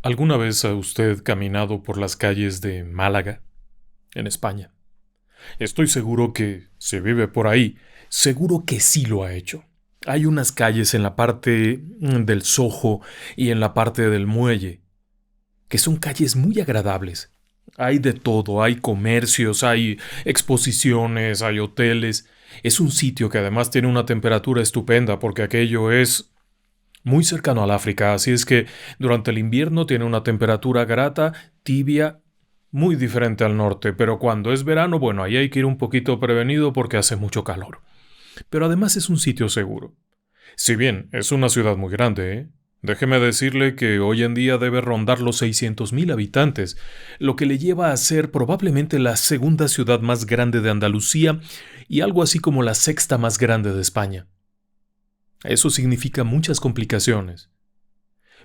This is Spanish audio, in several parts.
¿Alguna vez ha usted caminado por las calles de Málaga, en España? Estoy seguro que, si vive por ahí, seguro que sí lo ha hecho. Hay unas calles en la parte del Soho y en la parte del Muelle, que son calles muy agradables. Hay de todo, hay comercios, hay exposiciones, hay hoteles. Es un sitio que además tiene una temperatura estupenda porque aquello es muy cercano al África, así es que durante el invierno tiene una temperatura grata, tibia, muy diferente al norte, pero cuando es verano, bueno, ahí hay que ir un poquito prevenido porque hace mucho calor. Pero además es un sitio seguro. Si bien es una ciudad muy grande, ¿eh? Déjeme decirle que hoy en día debe rondar los 600.000 habitantes, lo que le lleva a ser probablemente la segunda ciudad más grande de Andalucía y algo así como la sexta más grande de España. Eso significa muchas complicaciones.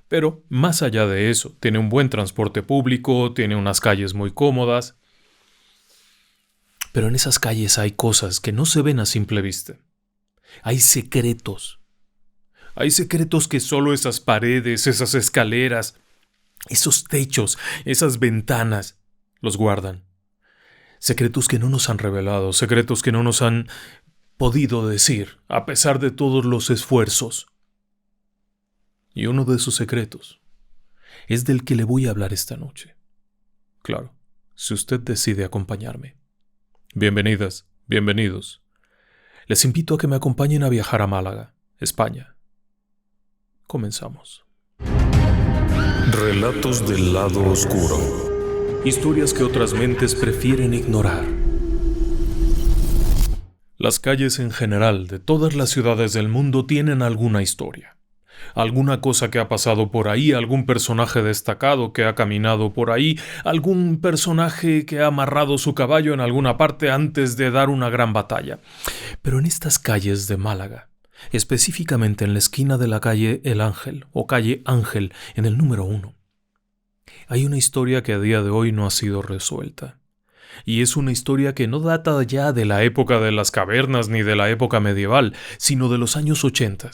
Pero, más allá de eso, tiene un buen transporte público, tiene unas calles muy cómodas. Pero en esas calles hay cosas que no se ven a simple vista. Hay secretos. Hay secretos que solo esas paredes, esas escaleras, esos techos, esas ventanas los guardan. Secretos que no nos han revelado, secretos que no nos han podido decir, a pesar de todos los esfuerzos. Y uno de esos secretos es del que le voy a hablar esta noche. Claro, si usted decide acompañarme. Bienvenidas, bienvenidos. Les invito a que me acompañen a viajar a Málaga, España. Comenzamos. Relatos del lado oscuro. Historias que otras mentes prefieren ignorar. Las calles en general de todas las ciudades del mundo tienen alguna historia. Alguna cosa que ha pasado por ahí, algún personaje destacado que ha caminado por ahí, algún personaje que ha amarrado su caballo en alguna parte antes de dar una gran batalla. Pero en estas calles de Málaga, específicamente en la esquina de la calle El Ángel o calle Ángel en el número 1, hay una historia que a día de hoy no ha sido resuelta. Y es una historia que no data ya de la época de las cavernas ni de la época medieval, sino de los años 80.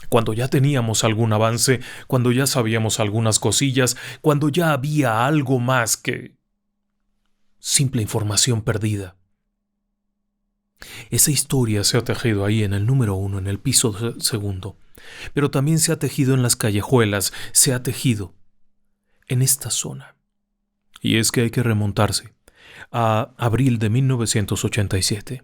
Cuando ya teníamos algún avance, cuando ya sabíamos algunas cosillas, cuando ya había algo más que simple información perdida. Esa historia se ha tejido ahí en el número 1, en el piso segundo, pero también se ha tejido en las callejuelas, se ha tejido en esta zona. Y es que hay que remontarse a abril de 1987.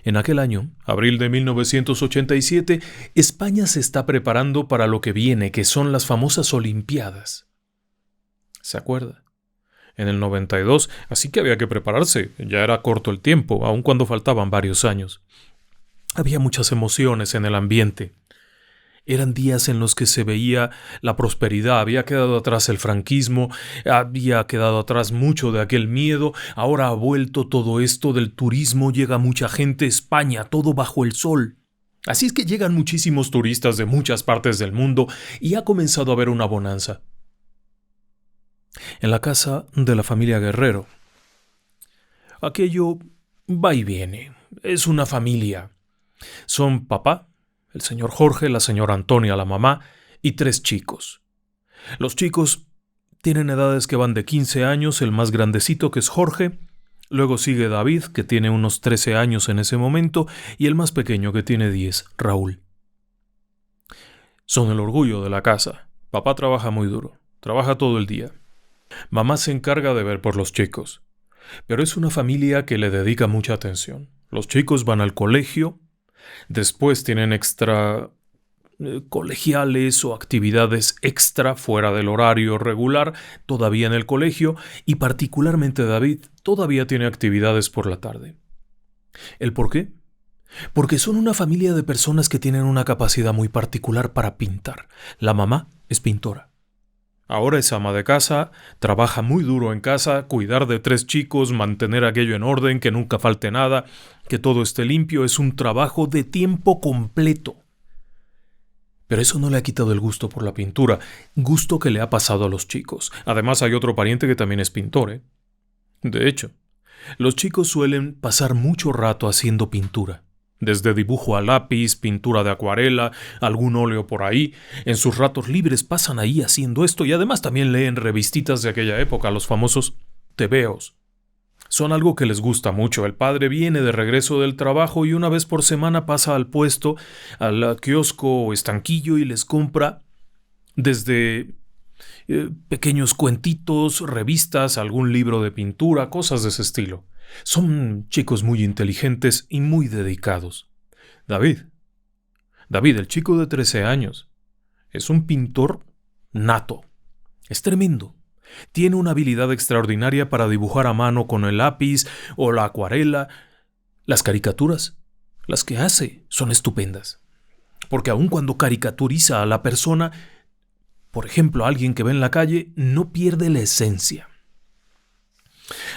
En aquel año, abril de 1987, España se está preparando para lo que viene, que son las famosas Olimpiadas. ¿Se acuerda? En el 92, así que había que prepararse, ya era corto el tiempo, aun cuando faltaban varios años. Había muchas emociones en el ambiente. Eran días en los que se veía la prosperidad, había quedado atrás el franquismo, había quedado atrás mucho de aquel miedo, ahora ha vuelto todo esto del turismo, llega mucha gente a España, todo bajo el sol. Así es que llegan muchísimos turistas de muchas partes del mundo y ha comenzado a haber una bonanza. En la casa de la familia Guerrero, aquello va y viene, es una familia. Son papá, el señor Jorge, la señora Antonia, la mamá, y 3 chicos. Los chicos tienen edades que van de 15 años, el más grandecito que es Jorge, luego sigue David, que tiene unos 13 años en ese momento, y el más pequeño que tiene 10, Raúl. Son el orgullo de la casa. Papá trabaja muy duro, trabaja todo el día. Mamá se encarga de ver por los chicos, pero es una familia que le dedica mucha atención. Los chicos van al colegio, después tienen extra colegiales o actividades extra fuera del horario regular, todavía en el colegio, y particularmente David todavía tiene actividades por la tarde. ¿El por qué? Porque son una familia de personas que tienen una capacidad muy particular para pintar. La mamá es pintora. Ahora es ama de casa, trabaja muy duro en casa, cuidar de 3 chicos, mantener aquello en orden, que nunca falte nada, que todo esté limpio, es un trabajo de tiempo completo. Pero eso no le ha quitado el gusto por la pintura, gusto que le ha pasado a los chicos. Además hay otro pariente que también es pintor, ¿eh? De hecho, los chicos suelen pasar mucho rato haciendo pintura. Desde dibujo a lápiz, pintura de acuarela, algún óleo por ahí. En sus ratos libres pasan ahí haciendo esto y además también leen revistitas de aquella época, los famosos tebeos. Son algo que les gusta mucho. El padre viene de regreso del trabajo y una vez por semana pasa al puesto, al kiosco o estanquillo y les compra desde pequeños cuentitos, revistas, algún libro de pintura, cosas de ese estilo. Son chicos muy inteligentes y muy dedicados. David, el chico de 13 años, es un pintor nato. Es tremendo. Tiene una habilidad extraordinaria para dibujar a mano con el lápiz o la acuarela. Las caricaturas, las que hace, son estupendas. Porque aun cuando caricaturiza a la persona, por ejemplo, a alguien que ve en la calle, no pierde la esencia.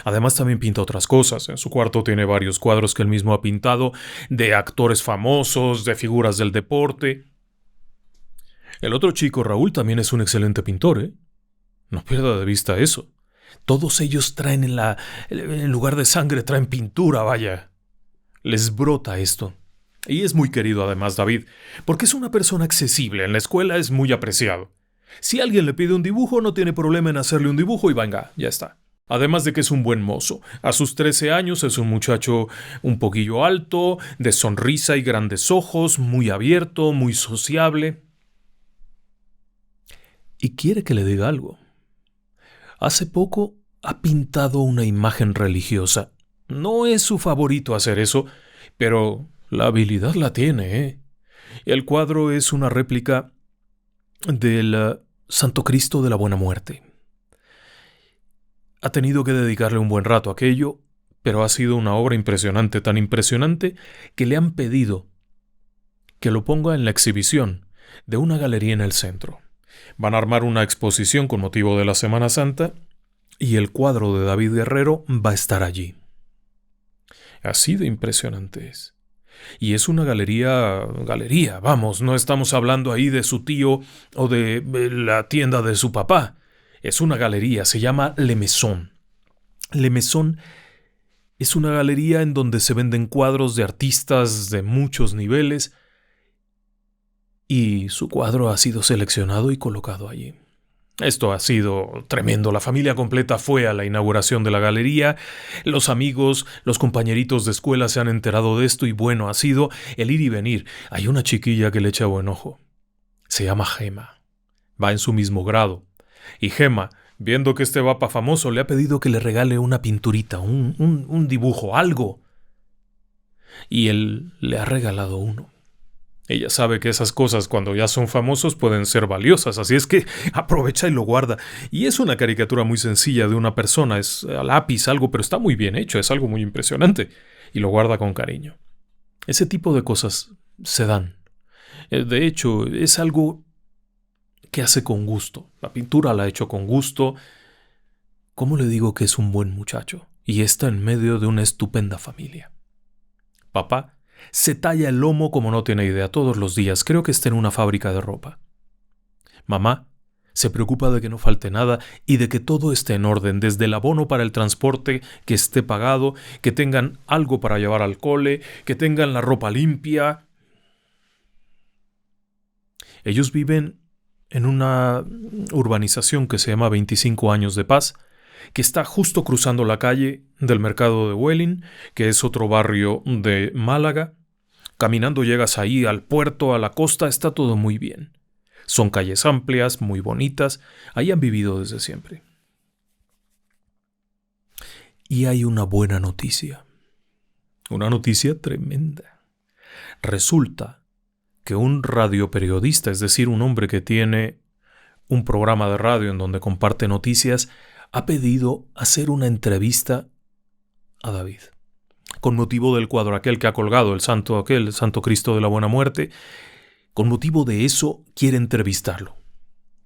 Además también pinta otras cosas. En su cuarto tiene varios cuadros que él mismo ha pintado, de actores famosos, de figuras del deporte. El otro chico, Raúl, también es un excelente pintor, ¿eh? No pierda de vista eso. Todos ellos traen en lugar de sangre, traen pintura, vaya. Les brota esto. Y es muy querido además David, porque es una persona accesible. En la escuela es muy apreciado. Si alguien le pide un dibujo, no tiene problema en hacerle un dibujo y venga, ya está. Además de que es un buen mozo. A sus 13 años es un muchacho un poquillo alto, de sonrisa y grandes ojos, muy abierto, muy sociable. Y quiere que le diga algo. Hace poco ha pintado una imagen religiosa. No es su favorito hacer eso, pero la habilidad la tiene, ¿eh? El cuadro es una réplica del Santo Cristo de la Buena Muerte. Ha tenido que dedicarle un buen rato a aquello, pero ha sido una obra impresionante, tan impresionante que le han pedido que lo ponga en la exhibición de una galería en el centro. Van a armar una exposición con motivo de la Semana Santa y el cuadro de David Guerrero va a estar allí. Así de impresionante es. Y es una galería, vamos, no estamos hablando ahí de su tío o de la tienda de su papá. Es una galería, se llama Le Maison. Le Maison es una galería en donde se venden cuadros de artistas de muchos niveles y su cuadro ha sido seleccionado y colocado allí. Esto ha sido tremendo. La familia completa fue a la inauguración de la galería. Los amigos, los compañeritos de escuela se han enterado de esto y bueno, ha sido el ir y venir. Hay una chiquilla que le echa buen ojo. Se llama Gema. Va en su mismo grado. Y Gema, viendo que este va pa' famoso, le ha pedido que le regale una pinturita, un dibujo, algo. Y él le ha regalado uno. Ella sabe que esas cosas cuando ya son famosos pueden ser valiosas, así es que aprovecha y lo guarda. Y es una caricatura muy sencilla de una persona, es a lápiz algo, pero está muy bien hecho, es algo muy impresionante. Y lo guarda con cariño. Ese tipo de cosas se dan. De hecho, es algo que hace con gusto. La pintura la ha hecho con gusto. ¿Cómo le digo que es un buen muchacho? Y está en medio de una estupenda familia. Papá se talla el lomo como no tiene idea todos los días. Creo que está en una fábrica de ropa. Mamá se preocupa de que no falte nada y de que todo esté en orden, desde el abono para el transporte, que esté pagado, que tengan algo para llevar al cole, que tengan la ropa limpia. Ellos viven en una urbanización que se llama 25 Años de Paz, que está justo cruzando la calle del mercado de Huelin, que es otro barrio de Málaga. Caminando llegas ahí al puerto, a la costa, está todo muy bien. Son calles amplias, muy bonitas, ahí han vivido desde siempre. Y hay una buena noticia. Una noticia tremenda. Resulta que un radioperiodista, es decir, un hombre que tiene un programa de radio en donde comparte noticias, ha pedido hacer una entrevista a David. Con motivo del cuadro aquel que ha colgado, el Santo Cristo de la Buena Muerte, con motivo de eso quiere entrevistarlo.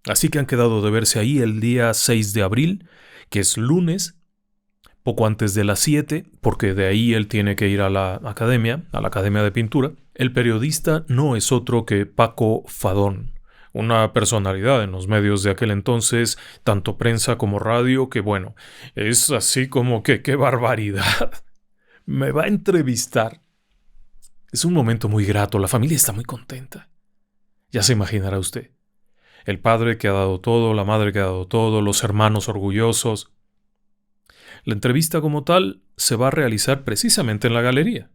Así que han quedado de verse ahí el día 6 de abril, que es lunes, poco antes de las 7, porque de ahí él tiene que ir a la academia de pintura. El periodista no es otro que Paco Fadón, una personalidad en los medios de aquel entonces, tanto prensa como radio, que bueno, es así como que ¡qué barbaridad! Me va a entrevistar. Es un momento muy grato, la familia está muy contenta. Ya se imaginará usted. El padre que ha dado todo, la madre que ha dado todo, los hermanos orgullosos. La entrevista como tal se va a realizar precisamente en la galería.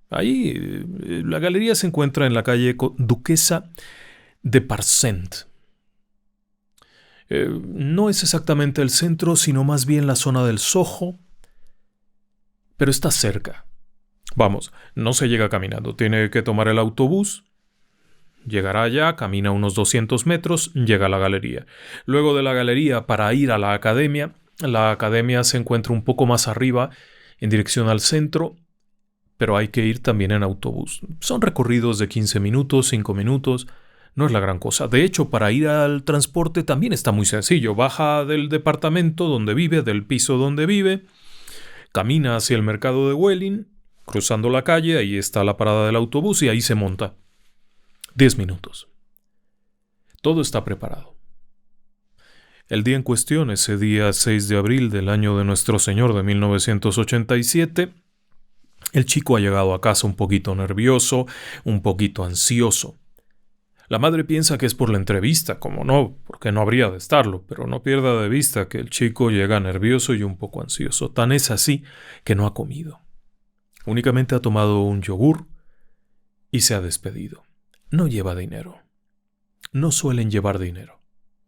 Ahí, la galería se encuentra en la calle Duquesa de Parcent. No es exactamente el centro, sino más bien la zona del Soho, pero está cerca. Vamos, no se llega caminando, tiene que tomar el autobús, llegará allá, camina unos 200 metros, llega a la galería. Luego de la galería, para ir a la academia se encuentra un poco más arriba, en dirección al centro, pero hay que ir también en autobús. Son recorridos de 15 minutos, 5 minutos, no es la gran cosa. De hecho, para ir al transporte también está muy sencillo. Baja del departamento donde vive, del piso donde vive, camina hacia el mercado de Welling, cruzando la calle, ahí está la parada del autobús y ahí se monta. 10 minutos. Todo está preparado. El día en cuestión, ese día 6 de abril del año de nuestro Señor de 1987, el chico ha llegado a casa un poquito nervioso, un poquito ansioso. La madre piensa que es por la entrevista, como no, porque no habría de estarlo, pero no pierda de vista que el chico llega nervioso y un poco ansioso. Tan es así que no ha comido. Únicamente ha tomado un yogur y se ha despedido. No lleva dinero. No suelen llevar dinero.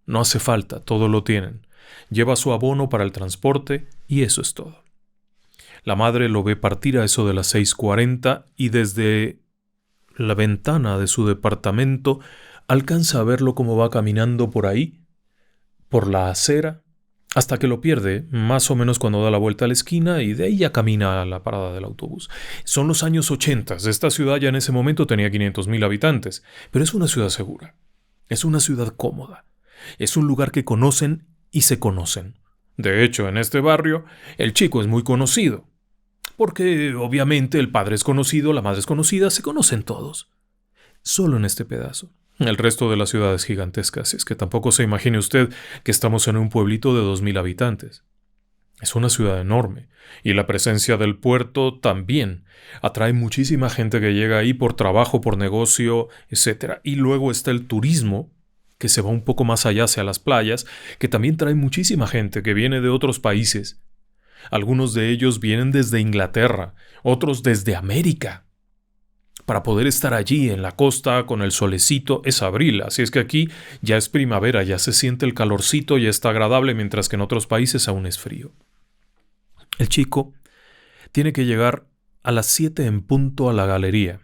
No hace falta, todo lo tienen. Lleva su abono para el transporte y eso es todo. La madre lo ve partir a eso de las 6:40 y desde la ventana de su departamento alcanza a verlo como va caminando por ahí, por la acera, hasta que lo pierde, más o menos cuando da la vuelta a la esquina y de ahí ya camina a la parada del autobús. Son los años 80. Esta ciudad ya en ese momento tenía 500.000 habitantes, pero es una ciudad segura. Es una ciudad cómoda. Es un lugar que conocen y se conocen. De hecho, en este barrio, el chico es muy conocido. Porque, obviamente, el padre es conocido, la madre es conocida, se conocen todos. Solo en este pedazo. El resto de la ciudad es gigantesca, así es que tampoco se imagine usted que estamos en un pueblito de 2.000 habitantes. Es una ciudad enorme, y la presencia del puerto también atrae muchísima gente que llega ahí por trabajo, por negocio, etc. Y luego está el turismo, que se va un poco más allá hacia las playas, que también trae muchísima gente que viene de otros países. Algunos de ellos vienen desde Inglaterra, otros desde América. Para poder estar allí en la costa con el solecito es abril, así es que aquí ya es primavera, ya se siente el calorcito, ya está agradable, mientras que en otros países aún es frío. El chico tiene que llegar a las 7 en punto a la galería,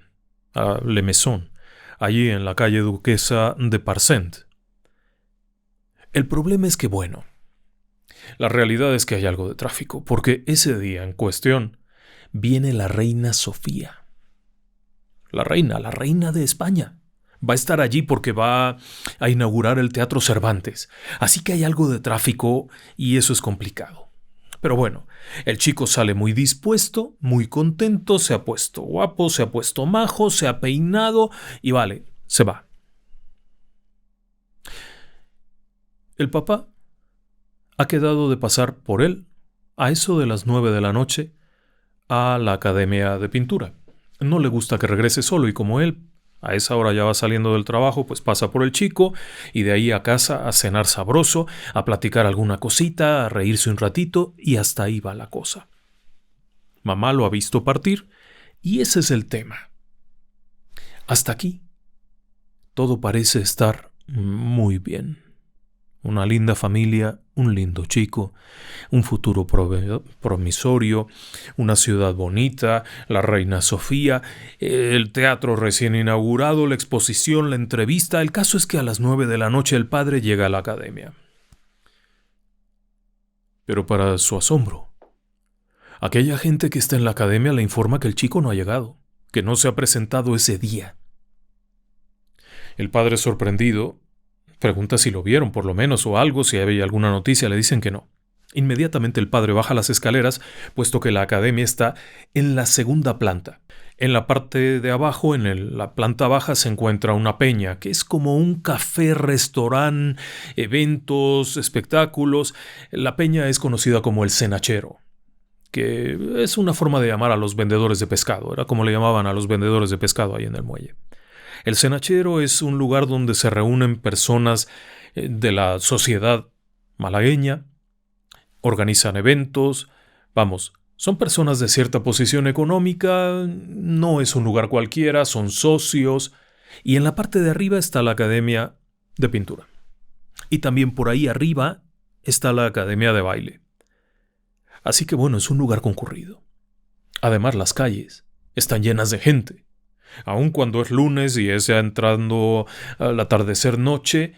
a Le Maison, allí en la calle Duquesa de Parcent. El problema es que, bueno, la realidad es que hay algo de tráfico, porque ese día en cuestión viene la reina Sofía. La reina de España. Va a estar allí porque va a inaugurar el Teatro Cervantes. Así que hay algo de tráfico y eso es complicado. Pero bueno, el chico sale muy dispuesto, muy contento, se ha puesto guapo, se ha puesto majo, se ha peinado y vale, se va. El papá ha quedado de pasar por él a eso de las 9 de la noche a la academia de pintura. No le gusta que regrese solo y como él a esa hora ya va saliendo del trabajo, pues pasa por el chico y de ahí a casa a cenar sabroso, a platicar alguna cosita, a reírse un ratito y hasta ahí va la cosa. Mamá lo ha visto partir y ese es el tema. Hasta aquí todo parece estar muy bien. Una linda familia, un lindo chico, un futuro promisorio, una ciudad bonita, la reina Sofía, el teatro recién inaugurado, la exposición, la entrevista. El caso es que a las 9 de la noche el padre llega a la academia. Pero para su asombro, aquella gente que está en la academia le informa que el chico no ha llegado, que no se ha presentado ese día. El padre, sorprendido, pregunta si lo vieron por lo menos o algo, si había alguna noticia, le dicen que no. Inmediatamente el padre baja las escaleras, puesto que la academia está en la segunda planta. En la parte de abajo, en la planta baja, se encuentra una peña, que es como un café, restaurante, eventos, espectáculos. La peña es conocida como el Cenachero. que es una forma de llamar a los vendedores de pescado, era como le llamaban a los vendedores de pescado ahí en el muelle. El cenachero es un lugar donde se reúnen personas de la sociedad malagueña, organizan eventos, vamos, son personas de cierta posición económica, no es un lugar cualquiera, son socios, y en la parte de arriba está la academia de pintura. Y también por ahí arriba está la academia de baile. Así que bueno, es un lugar concurrido. Además, las calles están llenas de gente. Aun cuando es lunes y es ya entrando al atardecer noche,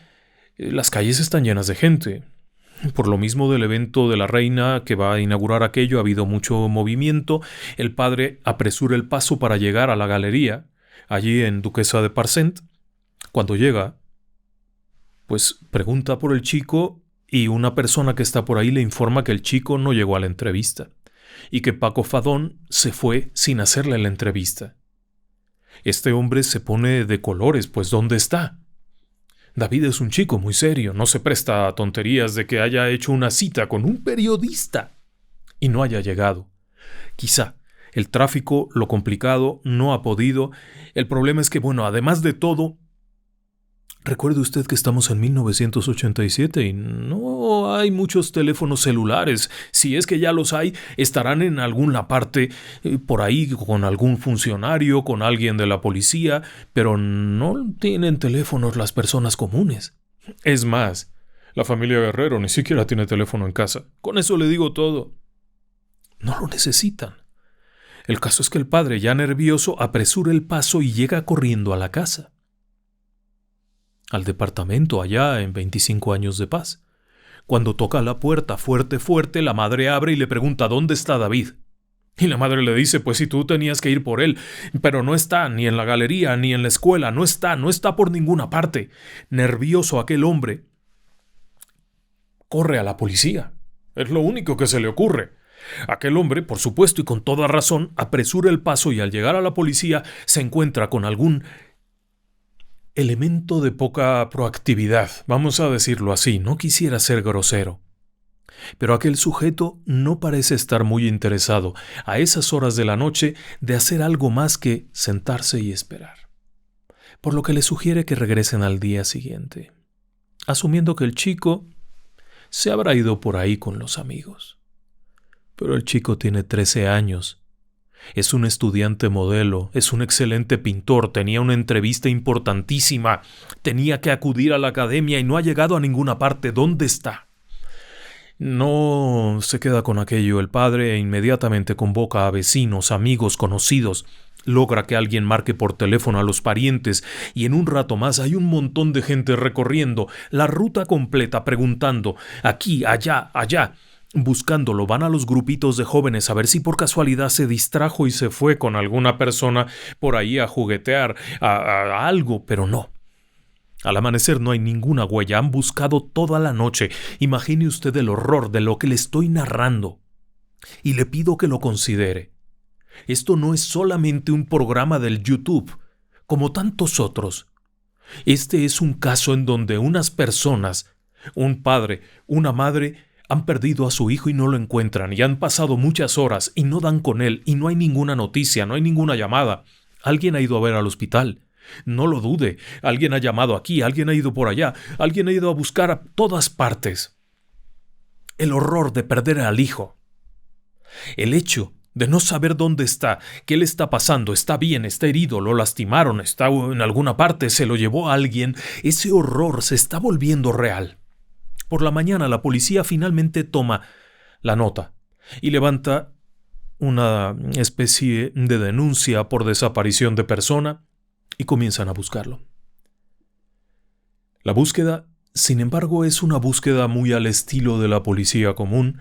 las calles están llenas de gente. Por lo mismo del evento de la reina que va a inaugurar aquello, ha habido mucho movimiento. El padre apresura el paso para llegar a la galería, allí en Duquesa de Parcent. Cuando llega, pues pregunta por el chico y una persona que está por ahí le informa que el chico no llegó a la entrevista y que Paco Fadón se fue sin hacerle la entrevista. Este hombre se pone de colores, pues ¿dónde está? David es un chico muy serio, no se presta a tonterías de que haya hecho una cita con un periodista y no haya llegado. Quizá el tráfico, lo complicado, no ha podido. El problema es que, bueno, además de todo, recuerde usted que estamos en 1987 y no hay muchos teléfonos celulares. Si es que ya los hay, estarán en alguna parte por ahí con algún funcionario, con alguien de la policía, pero no tienen teléfonos las personas comunes. Es más, la familia Guerrero ni siquiera tiene teléfono en casa. Con eso le digo todo. No lo necesitan. El caso es que el padre, ya nervioso, apresura el paso y llega corriendo a la casa. Al departamento allá en 25 años de paz. Cuando toca la puerta fuerte, fuerte, la madre abre y le pregunta ¿dónde está David? Y la madre le dice, pues si tú tenías que ir por él, pero no está ni en la galería ni en la escuela, no está por ninguna parte. Nervioso aquel hombre corre a la policía. Es lo único que se le ocurre. Aquel hombre, por supuesto y con toda razón, apresura el paso y al llegar a la policía se encuentra con algún elemento de poca proactividad, vamos a decirlo así, no quisiera ser grosero. Pero aquel sujeto no parece estar muy interesado, a esas horas de la noche, de hacer algo más que sentarse y esperar. Por lo que le sugiere que regresen al día siguiente, asumiendo que el chico se habrá ido por ahí con los amigos. Pero el chico tiene 13 años. Es un estudiante modelo, es un excelente pintor, tenía una entrevista importantísima, tenía que acudir a la academia y no ha llegado a ninguna parte. ¿Dónde está? No se queda con aquello el padre e inmediatamente convoca a vecinos, amigos, conocidos. Logra que alguien marque por teléfono a los parientes y en un rato más hay un montón de gente recorriendo la ruta completa preguntando aquí, allá, allá. Buscándolo, van a los grupitos de jóvenes a ver si por casualidad se distrajo y se fue con alguna persona por ahí a juguetear, a algo, pero no. Al amanecer no hay ninguna huella, han buscado toda la noche. Imagine usted el horror de lo que le estoy narrando. Y le pido que lo considere. Esto no es solamente un programa del YouTube, como tantos otros. Este es un caso en donde unas personas, un padre, una madre, han perdido a su hijo y no lo encuentran, y han pasado muchas horas y no dan con él, y no hay ninguna noticia, no hay ninguna llamada. Alguien ha ido a ver al hospital. No lo dude. Alguien ha llamado aquí, alguien ha ido por allá, alguien ha ido a buscar a todas partes. El horror de perder al hijo. El hecho de no saber dónde está, qué le está pasando, está bien, está herido, lo lastimaron, está en alguna parte, se lo llevó a alguien. Ese horror se está volviendo real. Por la mañana la policía finalmente toma la nota y levanta una especie de denuncia por desaparición de persona y comienzan a buscarlo. La búsqueda, sin embargo, es una búsqueda muy al estilo de la policía común,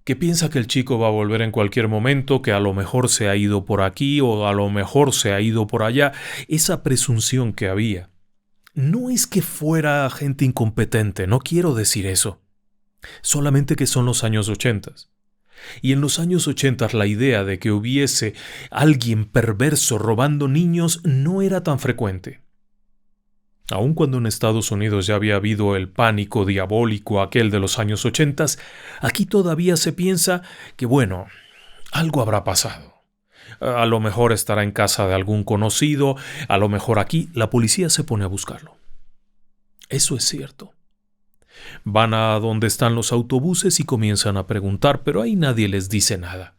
que piensa que el chico va a volver en cualquier momento, que a lo mejor se ha ido por aquí o a lo mejor se ha ido por allá. Esa presunción que había. No es que fuera gente incompetente, no quiero decir eso. Solamente que son los años 80. Y en los años 80 la idea de que hubiese alguien perverso robando niños no era tan frecuente. Aun cuando en Estados Unidos ya había habido el pánico diabólico aquel de los años 80, aquí todavía se piensa que, bueno, Algo habrá pasado. A lo mejor estará en casa de algún conocido, a lo mejor aquí. La policía se pone a buscarlo. Eso es cierto. Van a donde están los autobuses y comienzan a preguntar, pero ahí nadie les dice nada.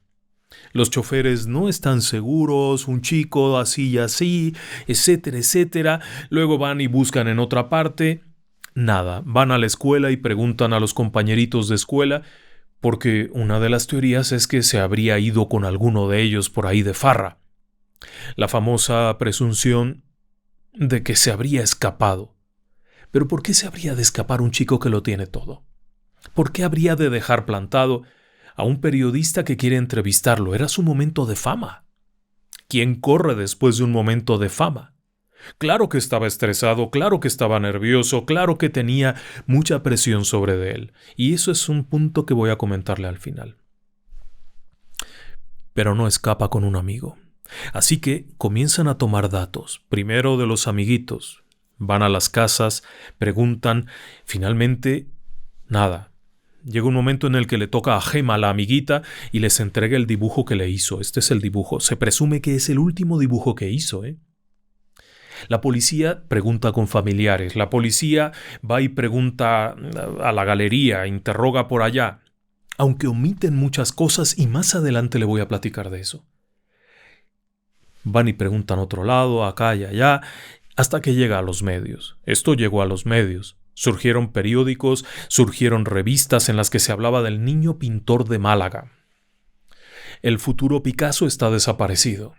Los choferes no están seguros, un chico así y así, etcétera, etcétera. Luego van y buscan en otra parte. Nada, van a la escuela y preguntan a los compañeritos de escuela, porque una de las teorías es que se habría ido con alguno de ellos por ahí de farra. La famosa presunción de que se habría escapado. Pero ¿por qué se habría de escapar un chico que lo tiene todo? ¿Por qué habría de dejar plantado a un periodista que quiere entrevistarlo? Era su momento de fama. ¿Quién corre después de un momento de fama? Claro que estaba estresado, claro que estaba nervioso, claro que tenía mucha presión sobre de él. Y eso es un punto que voy a comentarle al final. Pero no escapa con un amigo. Así que comienzan a tomar datos, primero de los amiguitos. Van a las casas, preguntan, finalmente, nada. Llega un momento en el que le toca a Gema, la amiguita, y les entrega el dibujo que le hizo. Este es el dibujo. Se presume que es el último dibujo que hizo, La policía pregunta con familiares. La policía va y pregunta a la galería, interroga por allá. Aunque omiten muchas cosas y más adelante le voy a platicar de eso. Van y preguntan a otro lado, acá y allá, hasta que llega a los medios. Esto llegó a los medios. Surgieron periódicos, surgieron revistas en las que se hablaba del niño pintor de Málaga. El futuro Picasso está desaparecido.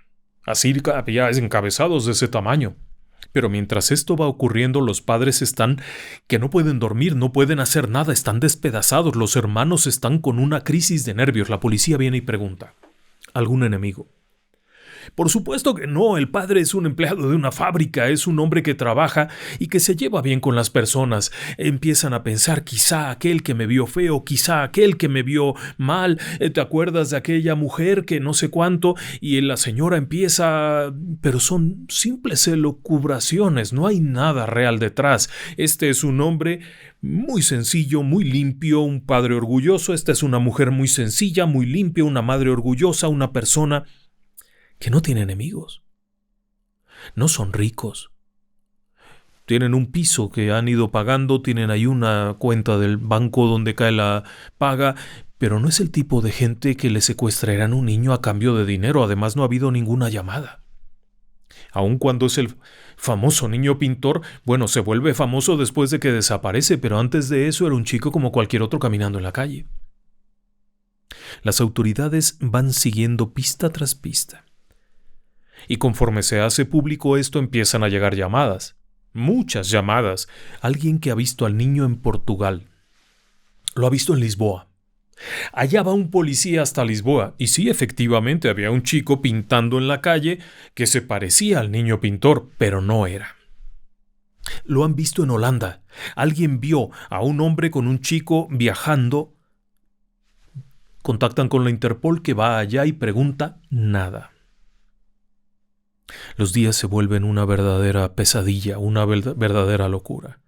Así había encabezados de ese tamaño. Pero mientras esto va ocurriendo, los padres están que no pueden dormir, no pueden hacer nada, están despedazados, los hermanos están con una crisis de nervios. La policía viene y pregunta: ¿algún enemigo? Por supuesto que no, el padre es un empleado de una fábrica, es un hombre que trabaja y que se lleva bien con las personas. Empiezan a pensar, quizá aquel que me vio feo, quizá aquel que me vio mal, ¿te acuerdas de aquella mujer que no sé cuánto? Y la señora empieza... Pero son simples elucubraciones, no hay nada real detrás. Este es un hombre muy sencillo, muy limpio, un padre orgulloso. Esta es una mujer muy sencilla, muy limpia, una madre orgullosa, una persona que no tiene enemigos. No son ricos. Tienen un piso que han ido pagando, tienen ahí una cuenta del banco donde cae la paga, pero no es el tipo de gente que le secuestrarán un niño a cambio de dinero. Además, no ha habido ninguna llamada. Aun cuando es el famoso niño pintor, bueno, se vuelve famoso después de que desaparece, pero antes de eso era un chico como cualquier otro caminando en la calle. Las autoridades van siguiendo pista tras pista. Y conforme se hace público esto, empiezan a llegar llamadas. Muchas llamadas. Alguien que ha visto al niño en Portugal. Lo ha visto en Lisboa. Allá va un policía hasta Lisboa. Y sí, efectivamente, había un chico pintando en la calle que se parecía al niño pintor, pero no era. Lo han visto en Holanda. Alguien vio a un hombre con un chico viajando. Contactan con la Interpol, que va allá y pregunta nada. Los días se vuelven una verdadera pesadilla, una verdadera locura.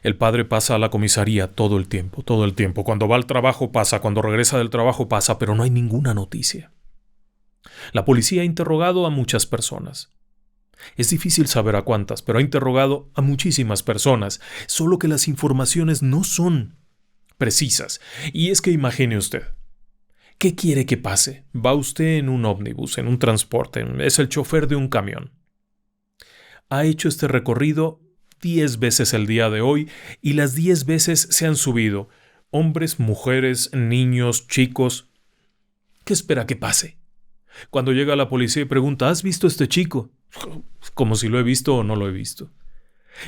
El padre pasa a la comisaría todo el tiempo. Cuando va al trabajo pasa, cuando regresa del trabajo pasa, pero no hay ninguna noticia. La policía ha interrogado a muchas personas. Es difícil saber a cuántas, pero ha interrogado a muchísimas personas, solo que las informaciones no son precisas. Y es que imagine usted. ¿Qué quiere que pase? Va usted en un ómnibus, en un transporte, es el chofer de un camión. Ha hecho este recorrido 10 veces el día de hoy y las 10 veces se han subido hombres, mujeres, niños, chicos. ¿Qué espera que pase? Cuando llega la policía y pregunta: ¿has visto a este chico? Como si lo he visto o no lo he visto.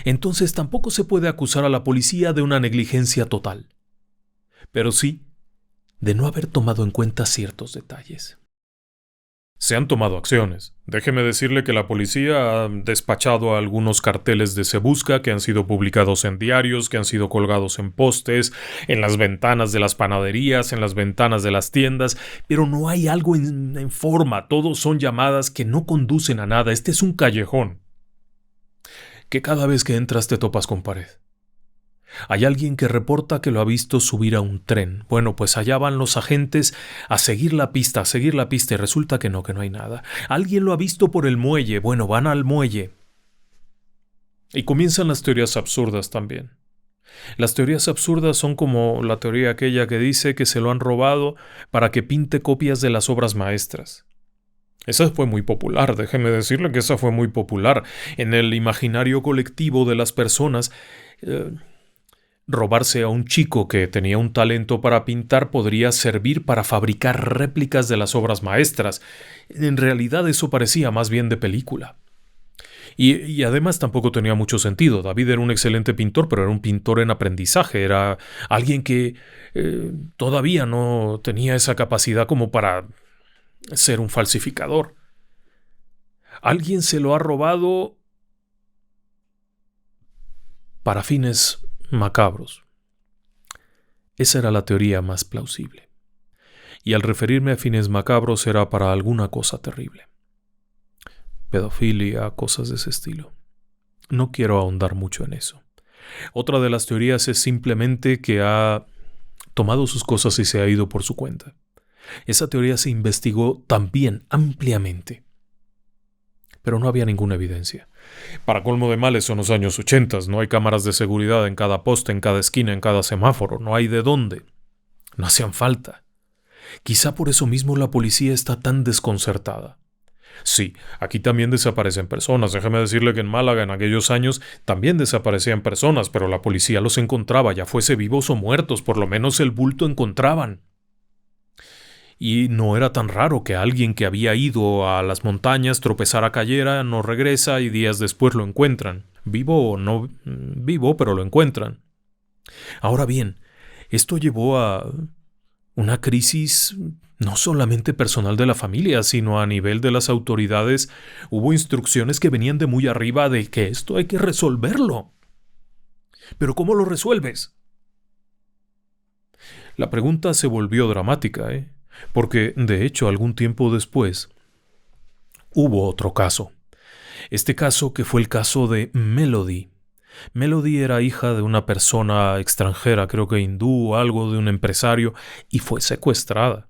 Entonces tampoco se puede acusar a la policía de una negligencia total. Pero sí de no haber tomado en cuenta ciertos detalles. Se han tomado acciones. Déjeme decirle que la policía ha despachado algunos carteles de Se Busca que han sido publicados en diarios, que han sido colgados en postes, en las ventanas de las panaderías, en las ventanas de las tiendas, pero no hay algo en forma. Todos son llamadas que no conducen a nada. Este es un callejón que cada vez que entras te topas con pared. Hay alguien que reporta que lo ha visto subir a un tren. Bueno, pues allá van los agentes a seguir la pista, y resulta que no hay nada. Alguien lo ha visto por el muelle. Bueno, van al muelle. Y comienzan las teorías absurdas también. Las teorías absurdas son como la teoría aquella que dice que se lo han robado para que pinte copias de las obras maestras. Esa fue muy popular, déjeme decirle que esa fue muy popular en el imaginario colectivo de las personas. Robarse a un chico que tenía un talento para pintar podría servir para fabricar réplicas de las obras maestras. En realidad eso parecía más bien de película. Y además tampoco tenía mucho sentido. David era un excelente pintor, pero era un pintor en aprendizaje. Era alguien que todavía no tenía esa capacidad como para ser un falsificador. Alguien se lo ha robado para fines macabros. Esa era la teoría más plausible. Y al referirme a fines macabros era para alguna cosa terrible. Pedofilia, cosas de ese estilo. No quiero ahondar mucho en eso. Otra de las teorías es simplemente que ha tomado sus cosas y se ha ido por su cuenta. Esa teoría se investigó también ampliamente, pero no había ninguna evidencia. Para colmo de males son los años 80, no hay cámaras de seguridad en cada poste, en cada esquina, en cada semáforo, no hay de dónde. No hacían falta. Quizá por eso mismo la policía está tan desconcertada. Sí, aquí también desaparecen personas. Déjeme decirle que en Málaga en aquellos años también desaparecían personas, pero la policía los encontraba, ya fuese vivos o muertos, por lo menos el bulto encontraban. Y no era tan raro que alguien que había ido a las montañas tropezara, cayera, no regresa y días después lo encuentran. Vivo o no vivo, pero lo encuentran. Ahora bien, esto llevó a una crisis no solamente personal de la familia, sino a nivel de las autoridades. Hubo instrucciones que venían de muy arriba de que esto hay que resolverlo. ¿Pero cómo lo resuelves? La pregunta se volvió dramática, porque, de hecho, algún tiempo después, hubo otro caso. Este caso que fue el caso de Melody. Melody era hija de una persona extranjera, creo que hindú o algo, de un empresario, y fue secuestrada.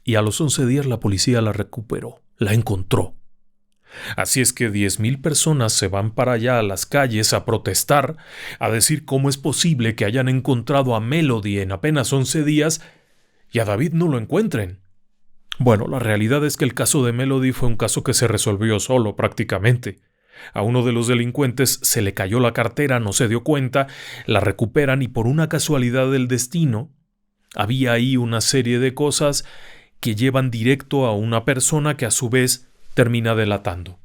Y a los 11 días la policía la recuperó, la encontró. Así es que 10,000 personas se van para allá a las calles a protestar, a decir cómo es posible que hayan encontrado a Melody en apenas 11 días y a David no lo encuentren. Bueno, la realidad es que el caso de Melody fue un caso que se resolvió solo prácticamente. A uno de los delincuentes se le cayó la cartera, no se dio cuenta, la recuperan y por una casualidad del destino, había ahí una serie de cosas que llevan directo a una persona que a su vez termina delatando.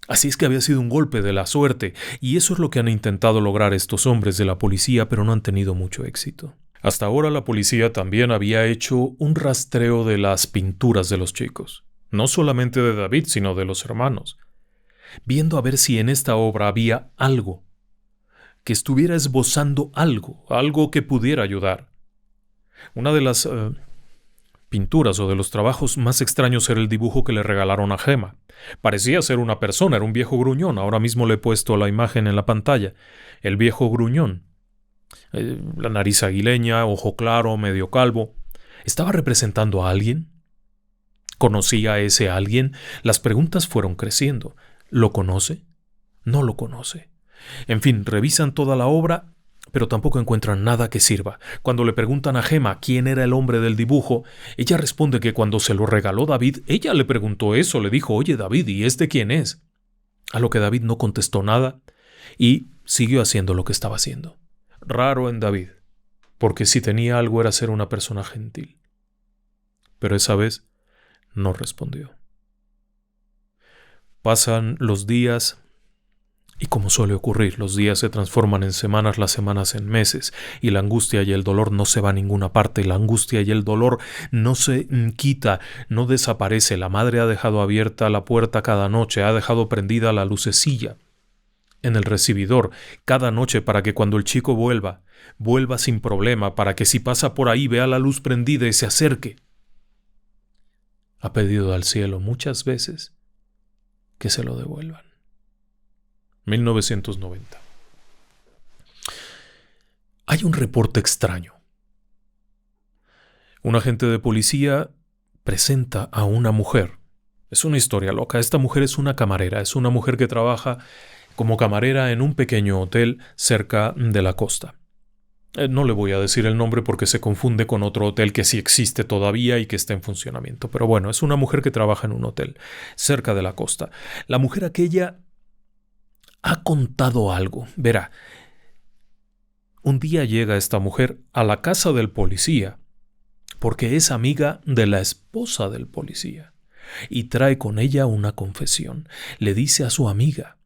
Así es que había sido un golpe de la suerte, y eso es lo que han intentado lograr estos hombres de la policía, pero no han tenido mucho éxito. Hasta ahora la policía también había hecho un rastreo de las pinturas de los chicos, no solamente de David, sino de los hermanos, viendo a ver si en esta obra había algo, que estuviera esbozando algo que pudiera ayudar. Una de las pinturas o de los trabajos más extraños era el dibujo que le regalaron a Gemma. Parecía ser una persona, era un viejo gruñón. Ahora mismo le he puesto la imagen en la pantalla. El viejo gruñón. La nariz aguileña, ojo claro, medio calvo. ¿Estaba representando a alguien? ¿Conocía a ese alguien? Las preguntas fueron creciendo. ¿Lo conoce? ¿No lo conoce? En fin, revisan toda la obra, pero tampoco encuentran nada que sirva. Cuando le preguntan a Gemma quién era el hombre del dibujo, ella responde que cuando se lo regaló David, ella le preguntó eso, le dijo, oye David, ¿y este quién es? A lo que David no contestó nada y siguió haciendo lo que estaba haciendo. Raro en David, porque si tenía algo era ser una persona gentil. Pero esa vez no respondió. Pasan los días. Y como suele ocurrir, los días se transforman en semanas, las semanas en meses, y la angustia y el dolor no se va a ninguna parte, la angustia y el dolor no se quita, no desaparece. La madre ha dejado abierta la puerta cada noche, ha dejado prendida la lucecilla en el recibidor cada noche para que cuando el chico vuelva sin problema, para que si pasa por ahí vea la luz prendida y se acerque. Ha pedido al cielo muchas veces que se lo devuelvan. 1990. Hay un reporte extraño. Un agente de policía presenta a una mujer. Es una historia loca. Esta mujer es una camarera. Es una mujer que trabaja como camarera en un pequeño hotel cerca de la costa. No le voy a decir el nombre porque se confunde con otro hotel que sí existe todavía y que está en funcionamiento. Pero bueno, es una mujer que trabaja en un hotel cerca de la costa. La mujer aquella ha contado algo. Verá, un día llega esta mujer a la casa del policía porque es amiga de la esposa del policía y trae con ella una confesión. Le dice a su amiga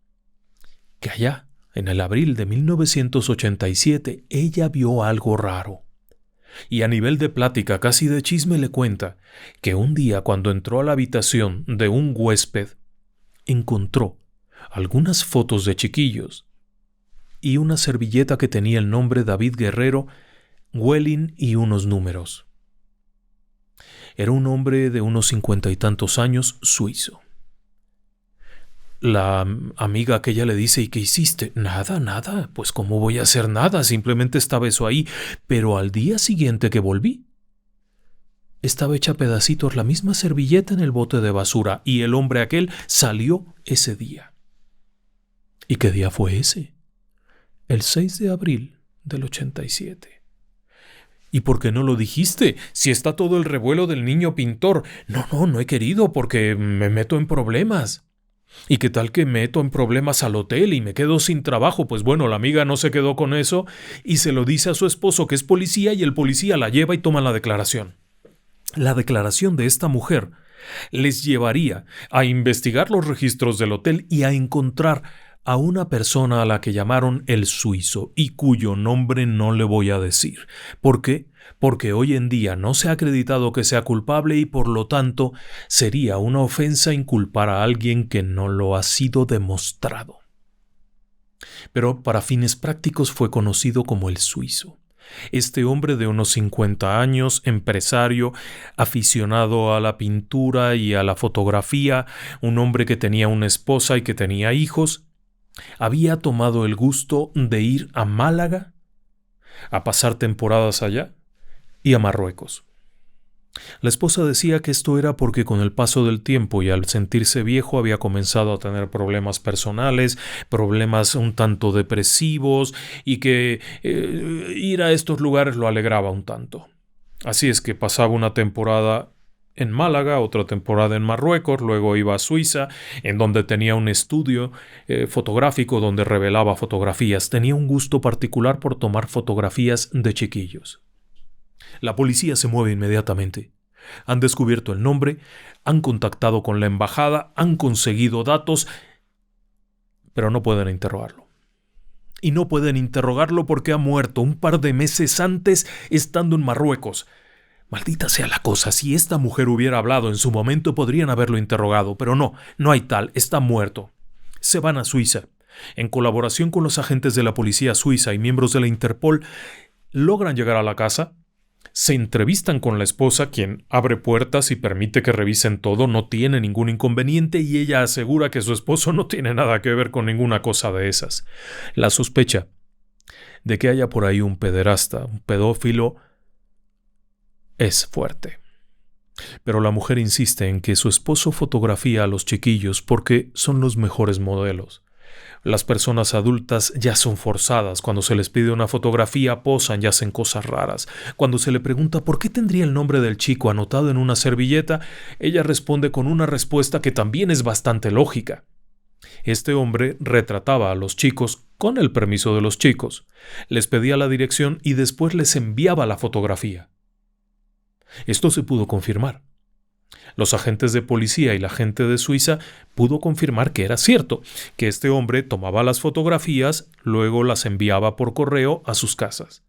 que allá, en el abril de 1987, ella vio algo raro. Y a nivel de plática, casi de chisme, le cuenta que un día cuando entró a la habitación de un huésped, encontró algunas fotos de chiquillos y una servilleta que tenía el nombre David Guerrero, Welling y unos números. Era un hombre de unos 50 y tantos años, suizo. La amiga aquella le dice: ¿y qué hiciste? Nada, nada. Pues ¿cómo voy a hacer nada? Simplemente estaba eso ahí. Pero al día siguiente que volví, estaba hecha pedacitos la misma servilleta en el bote de basura y el hombre aquel salió ese día. ¿Y qué día fue ese? El 6 de abril del 87. ¿Y por qué no lo dijiste? Si está todo el revuelo del niño pintor. No he querido porque me meto en problemas. ¿Y qué tal que meto en problemas al hotel y me quedo sin trabajo? Pues bueno, la amiga no se quedó con eso y se lo dice a su esposo, que es policía, y el policía la lleva y toma la declaración. La declaración de esta mujer les llevaría a investigar los registros del hotel y a encontrar a una persona a la que llamaron el suizo y cuyo nombre no le voy a decir. ¿Por qué? Porque hoy en día no se ha acreditado que sea culpable y por lo tanto sería una ofensa inculpar a alguien que no lo ha sido demostrado. Pero para fines prácticos fue conocido como el suizo. Este hombre de unos 50 años, empresario, aficionado a la pintura y a la fotografía, un hombre que tenía una esposa y que tenía hijos, había tomado el gusto de ir a Málaga, a pasar temporadas allá, y a Marruecos. La esposa decía que esto era porque con el paso del tiempo y al sentirse viejo había comenzado a tener problemas personales, problemas un tanto depresivos y que ir a estos lugares lo alegraba un tanto. Así es que pasaba una temporada en Málaga, otra temporada en Marruecos, luego iba a Suiza, en donde tenía un estudio fotográfico donde revelaba fotografías. Tenía un gusto particular por tomar fotografías de chiquillos. La policía se mueve inmediatamente. Han descubierto el nombre, han contactado con la embajada, han conseguido datos, pero no pueden interrogarlo. Y no pueden interrogarlo porque ha muerto un par de meses antes estando en Marruecos. Maldita sea la cosa, si esta mujer hubiera hablado en su momento podrían haberlo interrogado, pero no hay tal, está muerto. Se van a Suiza. En colaboración con los agentes de la policía suiza y miembros de la Interpol, logran llegar a la casa, se entrevistan con la esposa, quien abre puertas y permite que revisen todo, no tiene ningún inconveniente y ella asegura que su esposo no tiene nada que ver con ninguna cosa de esas. La sospecha de que haya por ahí un pederasta, un pedófilo, es fuerte. Pero la mujer insiste en que su esposo fotografía a los chiquillos porque son los mejores modelos. Las personas adultas ya son forzadas. Cuando se les pide una fotografía, posan y hacen cosas raras. Cuando se le pregunta por qué tendría el nombre del chico anotado en una servilleta, ella responde con una respuesta que también es bastante lógica. Este hombre retrataba a los chicos con el permiso de los chicos, les pedía la dirección y después les enviaba la fotografía. Esto se pudo confirmar. Los agentes de policía y la gente de Suiza pudo confirmar que era cierto, que este hombre tomaba las fotografías, luego las enviaba por correo a sus casas.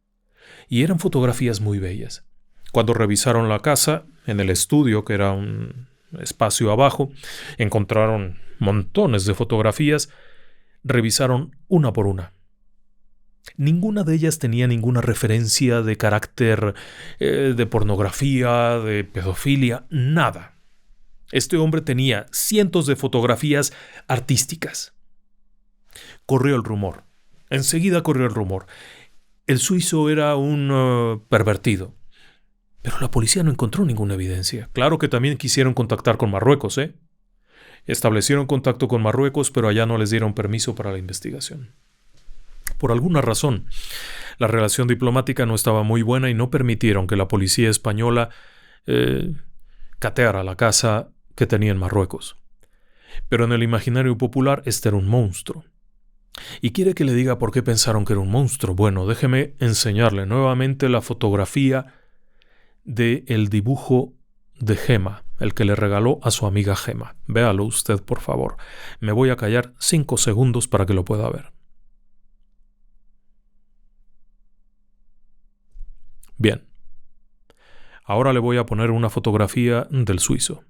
Y eran fotografías muy bellas. Cuando revisaron la casa, en el estudio, que era un espacio abajo, encontraron montones de fotografías, revisaron una por una. Ninguna de ellas tenía ninguna referencia de carácter de pornografía, de pedofilia, nada. Este hombre tenía cientos de fotografías artísticas. Corrió el rumor. Enseguida corrió el rumor. El suizo era un pervertido. Pero la policía no encontró ninguna evidencia. Claro que también quisieron contactar con Marruecos, ¿eh? Establecieron contacto con Marruecos, pero allá no les dieron permiso para la investigación. Por alguna razón, la relación diplomática no estaba muy buena y no permitieron que la policía española cateara la casa que tenía en Marruecos. Pero en el imaginario popular este era un monstruo. ¿Y quiere que le diga por qué pensaron que era un monstruo? Bueno, déjeme enseñarle nuevamente la fotografía del dibujo de Gema, el que le regaló a su amiga Gema. Véalo usted, por favor. Me voy a callar 5 segundos para que lo pueda ver. Bien. Ahora le voy a poner una fotografía del suizo.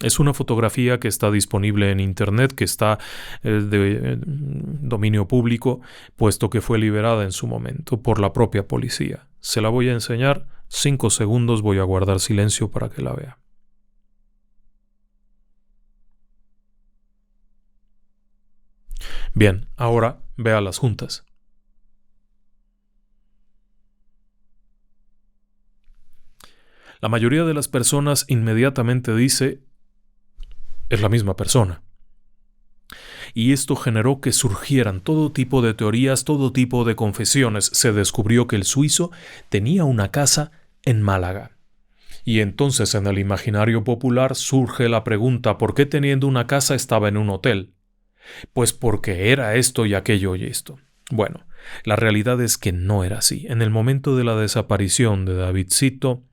Es una fotografía que está disponible en internet, que está de dominio público, puesto que fue liberada en su momento por la propia policía. Se la voy a enseñar. 5 segundos, voy a guardar silencio para que la vea. Bien, ahora vea las juntas. La mayoría de las personas inmediatamente dice, es la misma persona. Y esto generó que surgieran todo tipo de teorías, todo tipo de confesiones. Se descubrió que el suizo tenía una casa en Málaga. Y entonces en el imaginario popular surge la pregunta, ¿por qué teniendo una casa estaba en un hotel? Pues porque era esto y aquello y esto. Bueno, la realidad es que no era así. En el momento de la desaparición de Davidcito,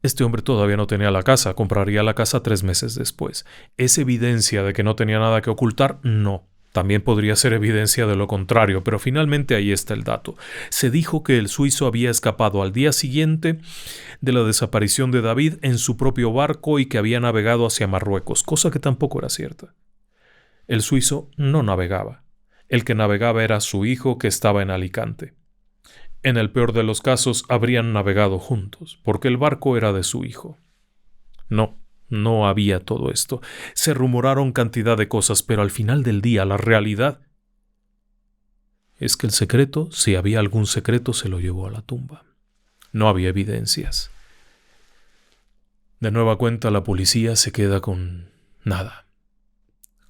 este hombre todavía no tenía la casa, compraría la casa 3 meses después. ¿Es evidencia de que no tenía nada que ocultar? No. También podría ser evidencia de lo contrario, pero finalmente ahí está el dato. Se dijo que el suizo había escapado al día siguiente de la desaparición de David en su propio barco y que había navegado hacia Marruecos, cosa que tampoco era cierta. El suizo no navegaba. El que navegaba era su hijo, que estaba en Alicante. En el peor de los casos habrían navegado juntos, porque el barco era de su hijo. No había todo esto. Se rumoraron cantidad de cosas, pero al final del día la realidad es que el secreto, si había algún secreto, se lo llevó a la tumba. No había evidencias. De nueva cuenta, la policía se queda con nada,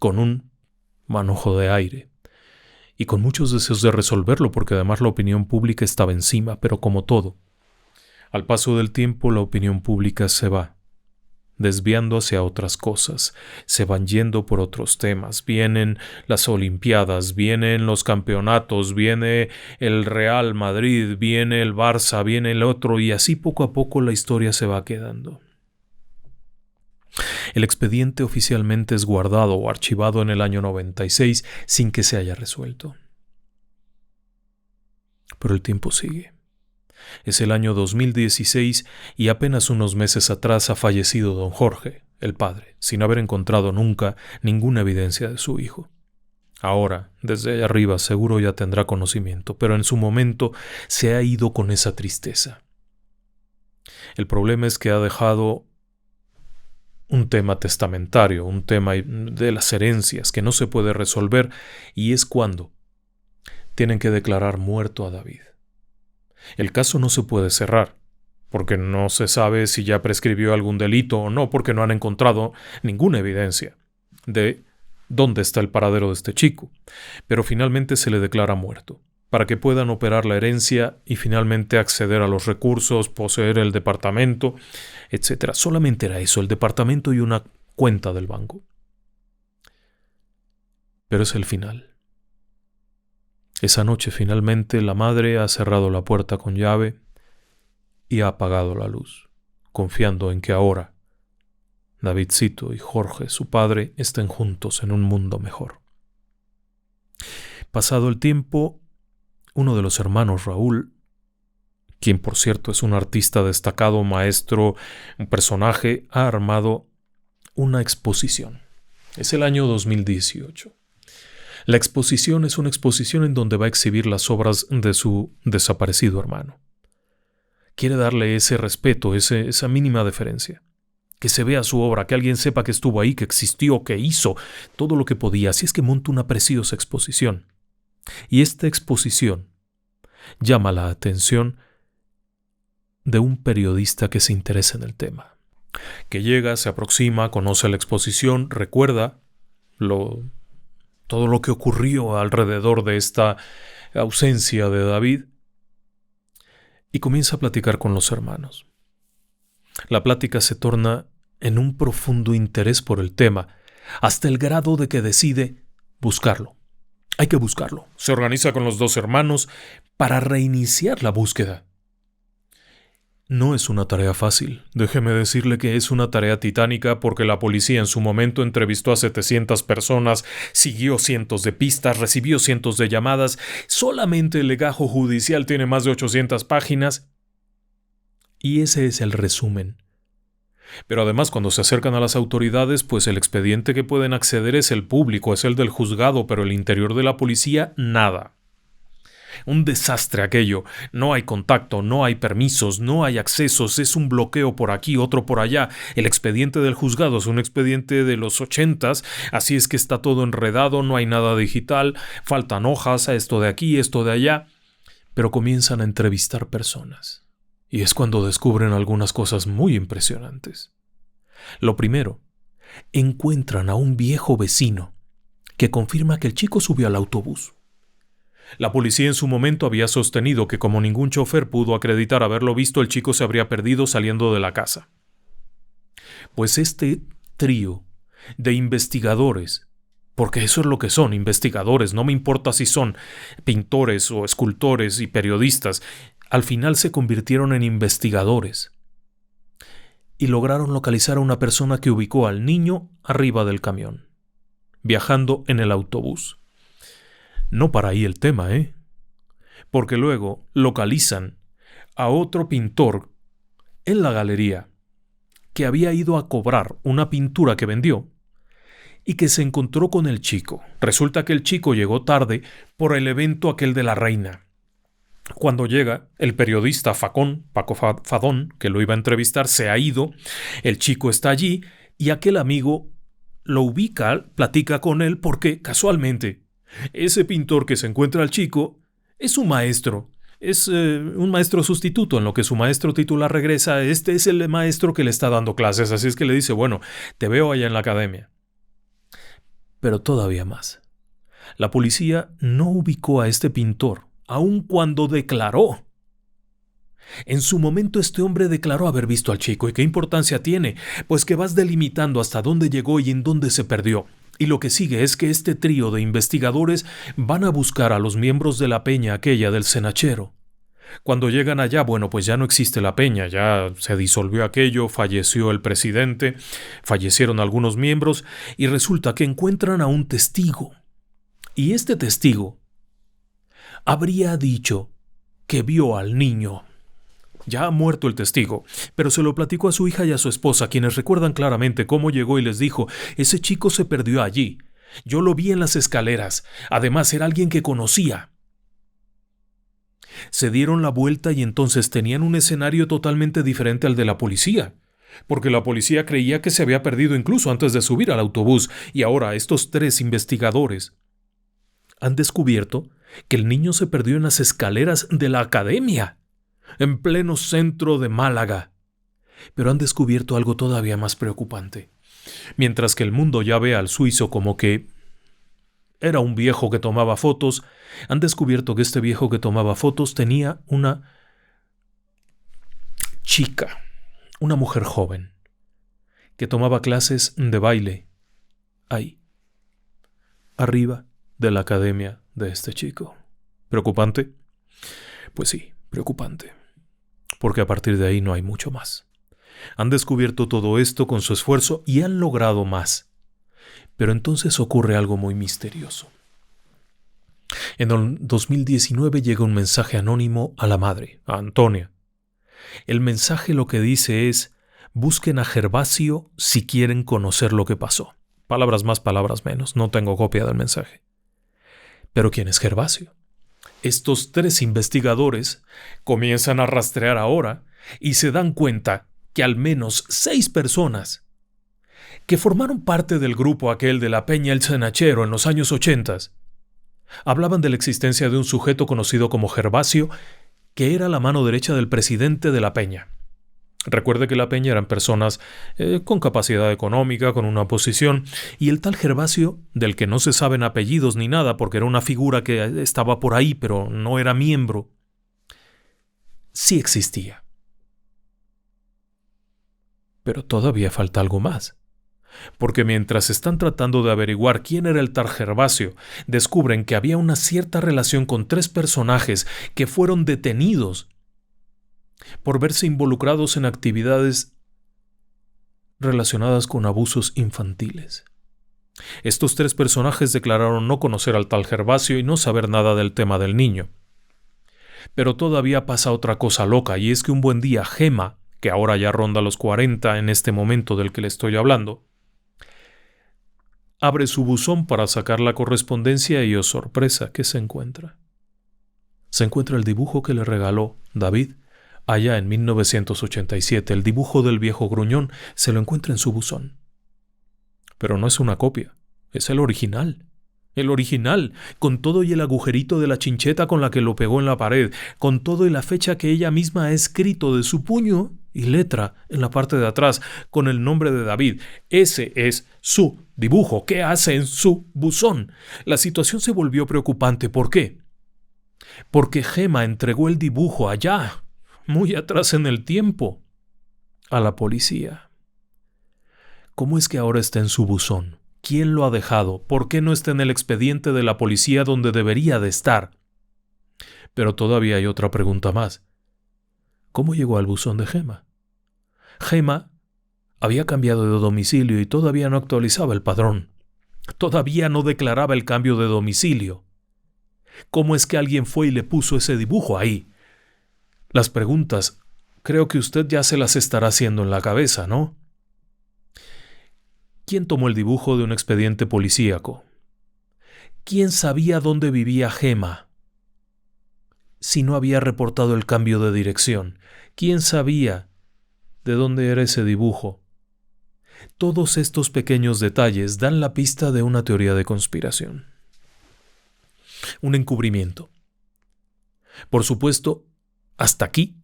con un manojo de aire. Y con muchos deseos de resolverlo, porque además la opinión pública estaba encima, pero como todo, al paso del tiempo la opinión pública se va desviando hacia otras cosas, se van yendo por otros temas, vienen las Olimpiadas, vienen los campeonatos, viene el Real Madrid, viene el Barça, viene el otro, y así poco a poco la historia se va quedando. El expediente oficialmente es guardado o archivado en el año 96 sin que se haya resuelto. Pero el tiempo sigue. Es el año 2016 y apenas unos meses atrás ha fallecido don Jorge, el padre, sin haber encontrado nunca ninguna evidencia de su hijo. Ahora, desde allá arriba, seguro ya tendrá conocimiento, pero en su momento se ha ido con esa tristeza. El problema es que ha dejado un tema testamentario, un tema de las herencias que no se puede resolver, y es cuando tienen que declarar muerto a David. El caso no se puede cerrar, porque no se sabe si ya prescribió algún delito o no, porque no han encontrado ninguna evidencia de dónde está el paradero de este chico. Pero finalmente se le declara muerto, para que puedan operar la herencia y finalmente acceder a los recursos, poseer el departamento, etc. Solamente era eso, el departamento y una cuenta del banco. Pero es el final. Esa noche finalmente la madre ha cerrado la puerta con llave y ha apagado la luz, confiando en que ahora Davidcito y Jorge, su padre, estén juntos en un mundo mejor. Pasado el tiempo, uno de los hermanos, Raúl, quien por cierto es un artista destacado, maestro, un personaje, ha armado una exposición. Es el año 2018. La exposición es una exposición en donde va a exhibir las obras de su desaparecido hermano. Quiere darle ese respeto, esa mínima deferencia. Que se vea su obra, que alguien sepa que estuvo ahí, que existió, que hizo todo lo que podía. Así es que monta una preciosa exposición. Y esta exposición llama la atención de un periodista que se interesa en el tema, que llega, se aproxima, conoce la exposición, recuerda todo lo que ocurrió alrededor de esta ausencia de David y comienza a platicar con los hermanos. La plática se torna en un profundo interés por el tema, hasta el grado de que decide buscarlo. Hay que buscarlo. Se organiza con los dos hermanos para reiniciar la búsqueda. No es una tarea fácil. Déjeme decirle que es una tarea titánica porque la policía en su momento entrevistó a 700 personas, siguió cientos de pistas, recibió cientos de llamadas. Solamente el legajo judicial tiene más de 800 páginas. Y ese es el resumen. Pero además, cuando se acercan a las autoridades, pues el expediente que pueden acceder es el público, es el del juzgado, pero el interior de la policía, nada. Un desastre aquello. No hay contacto, no hay permisos, no hay accesos, es un bloqueo por aquí, otro por allá. El expediente del juzgado es un expediente de los 80s, así es que está todo enredado, no hay nada digital, faltan hojas, esto de aquí, esto de allá. Pero comienzan a entrevistar personas. Y es cuando descubren algunas cosas muy impresionantes. Lo primero, encuentran a un viejo vecino que confirma que el chico subió al autobús. La policía en su momento había sostenido que como ningún chofer pudo acreditar haberlo visto, el chico se habría perdido saliendo de la casa. Pues este trío de investigadores, porque eso es lo que son, investigadores, no me importa si son pintores o escultores y periodistas, al final se convirtieron en investigadores y lograron localizar a una persona que ubicó al niño arriba del camión, viajando en el autobús. No para ahí el tema, porque luego localizan a otro pintor en la galería que había ido a cobrar una pintura que vendió y que se encontró con el chico. Resulta que el chico llegó tarde por el evento aquel de la reina. Cuando llega, el periodista Paco Fadón, que lo iba a entrevistar, se ha ido, el chico está allí y aquel amigo lo ubica, platica con él porque, casualmente, ese pintor que se encuentra al chico es un maestro. Es un maestro sustituto, en lo que su maestro titular regresa. Este es el maestro que le está dando clases, así es que le dice, bueno, te veo allá en la academia. Pero todavía más. La policía no ubicó a este pintor, aun cuando declaró. En su momento este hombre declaró haber visto al chico. ¿Y qué importancia tiene? Pues que vas delimitando hasta dónde llegó y en dónde se perdió. Y lo que sigue es que este trío de investigadores van a buscar a los miembros de la peña aquella del Cenachero. Cuando llegan allá, bueno, pues ya no existe la peña, ya se disolvió aquello, falleció el presidente, fallecieron algunos miembros y resulta que encuentran a un testigo. Y este testigo habría dicho que vio al niño. Ya ha muerto el testigo, pero se lo platicó a su hija y a su esposa, quienes recuerdan claramente cómo llegó y les dijo, ese chico se perdió allí. Yo lo vi en las escaleras. Además, era alguien que conocía. Se dieron la vuelta y entonces tenían un escenario totalmente diferente al de la policía, porque la policía creía que se había perdido incluso antes de subir al autobús, y ahora estos tres investigadores han descubierto que el niño se perdió en las escaleras de la academia, en pleno centro de Málaga. Pero han descubierto algo todavía más preocupante. Mientras que el mundo ya ve al suizo como que era un viejo que tomaba fotos, han descubierto que este viejo que tomaba fotos tenía una chica, una mujer joven, que tomaba clases de baile ahí, arriba de la academia de este chico. ¿Preocupante? Pues sí, preocupante. Porque a partir de ahí no hay mucho más. Han descubierto todo esto con su esfuerzo y han logrado más. Pero entonces ocurre algo muy misterioso. En el 2019 llega un mensaje anónimo a la madre, a Antonia. El mensaje lo que dice es, busquen a Gervasio si quieren conocer lo que pasó. Palabras más, palabras menos, no tengo copia del mensaje. Pero ¿quién es Gervasio? Estos tres investigadores comienzan a rastrear ahora y se dan cuenta que al menos 6 personas que formaron parte del grupo aquel de la Peña El Cenachero en los años 80 Hablaban de la existencia de un sujeto conocido como Gervasio, que era la mano derecha del presidente de la Peña. Recuerde que la Peña eran personas con capacidad económica, con una posición, y el tal Gervasio, del que no se saben apellidos ni nada, porque era una figura que estaba por ahí, pero no era miembro, sí existía. Pero todavía falta algo más. Porque mientras están tratando de averiguar quién era el tal Gervasio, descubren que había una cierta relación con 3 personajes que fueron detenidos por verse involucrados en actividades relacionadas con abusos infantiles. Estos 3 personajes declararon no conocer al tal Gervasio y no saber nada del tema del niño. Pero todavía pasa otra cosa loca, y es que un buen día Gema, que ahora ya ronda los 40 en este momento del que le estoy hablando, abre su buzón para sacar la correspondencia y, oh sorpresa, ¿qué se encuentra? Se encuentra el dibujo que le regaló David allá en 1987. El dibujo del viejo gruñón se lo encuentra en su buzón. Pero no es una copia, es el original. El original, con todo y el agujerito de la chincheta con la que lo pegó en la pared, con todo y la fecha que ella misma ha escrito de su puño y letra en la parte de atrás, con el nombre de David. Ese es su dibujo. ¿Qué hace en su buzón? La situación se volvió preocupante. ¿Por qué? Porque Gema entregó el dibujo allá, muy atrás en el tiempo, a la policía. ¿Cómo es que ahora está en su buzón? ¿Quién lo ha dejado? ¿Por qué no está en el expediente de la policía donde debería de estar? Pero todavía hay otra pregunta más. ¿Cómo llegó al buzón de Gema? Gema había cambiado de domicilio y todavía no actualizaba el padrón. Todavía no declaraba el cambio de domicilio. ¿Cómo es que alguien fue y le puso ese dibujo ahí? Las preguntas, creo que usted ya se las estará haciendo en la cabeza, ¿no? ¿Quién tomó el dibujo de un expediente policíaco? ¿Quién sabía dónde vivía Gema si no había reportado el cambio de dirección? ¿Quién sabía de dónde era ese dibujo? Todos estos pequeños detalles dan la pista de una teoría de conspiración. Un encubrimiento. Por supuesto, hasta aquí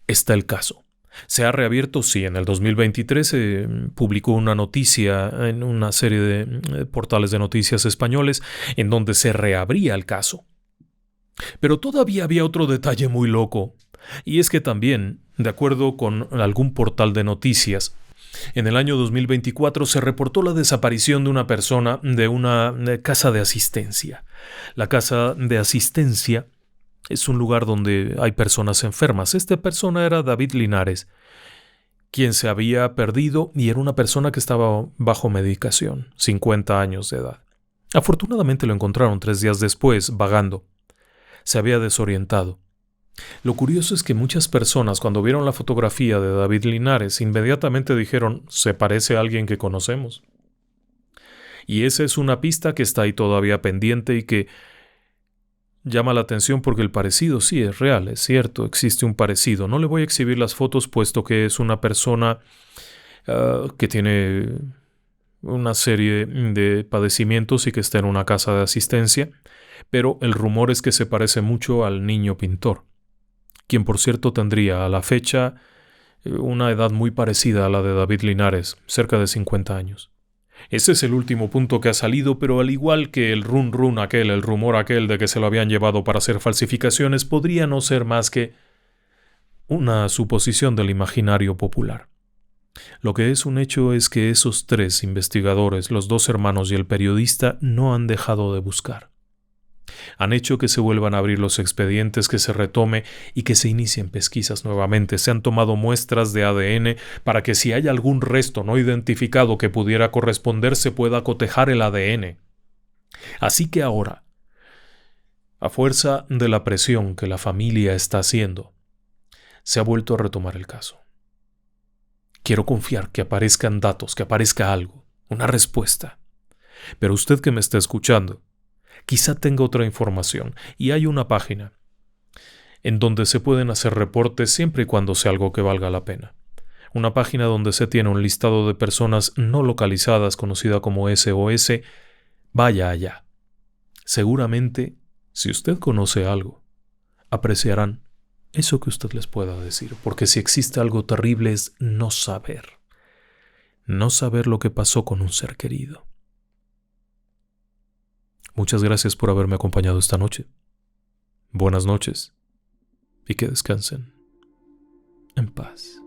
está el caso. Se ha reabierto, sí, en el 2023 se publicó una noticia en una serie de portales de noticias españoles en donde se reabría el caso. Pero todavía había otro detalle muy loco, y es que también, de acuerdo con algún portal de noticias, en el año 2024 se reportó la desaparición de una persona de una casa de asistencia. La casa de asistencia es un lugar donde hay personas enfermas. Esta persona era David Linares, quien se había perdido y era una persona que estaba bajo medicación, 50 años de edad. Afortunadamente lo encontraron 3 días después, vagando. Se había desorientado. Lo curioso es que muchas personas, cuando vieron la fotografía de David Linares, inmediatamente dijeron, se parece a alguien que conocemos. Y esa es una pista que está ahí todavía pendiente y que llama la atención porque el parecido sí es real, es cierto, existe un parecido. No le voy a exhibir las fotos puesto que es una persona que tiene una serie de padecimientos y que está en una casa de asistencia, pero el rumor es que se parece mucho al niño pintor, quien por cierto tendría a la fecha una edad muy parecida a la de David Linares, cerca de 50 años. Ese es el último punto que ha salido, pero al igual que el run aquel, el rumor aquel de que se lo habían llevado para hacer falsificaciones, podría no ser más que una suposición del imaginario popular. Lo que es un hecho es que esos 3 investigadores, los 2 hermanos y el periodista, no han dejado de buscar. Han hecho que se vuelvan a abrir los expedientes, que se retome y que se inicien pesquisas nuevamente. Se han tomado muestras de ADN para que si hay algún resto no identificado que pudiera corresponder se pueda cotejar el ADN. Así que ahora, a fuerza de la presión que la familia está haciendo, se ha vuelto a retomar el caso. Quiero confiar que aparezcan datos, que aparezca algo, una respuesta. Pero usted que me está escuchando, quizá tenga otra información, y hay una página en donde se pueden hacer reportes siempre y cuando sea algo que valga la pena. Una página donde se tiene un listado de personas no localizadas conocida como SOS. Vaya allá. Seguramente Si usted conoce algo, apreciarán eso que usted les pueda decir, porque si existe algo terrible es no saber lo que pasó con un ser querido. Muchas gracias por haberme acompañado esta noche. Buenas noches y que descansen en paz.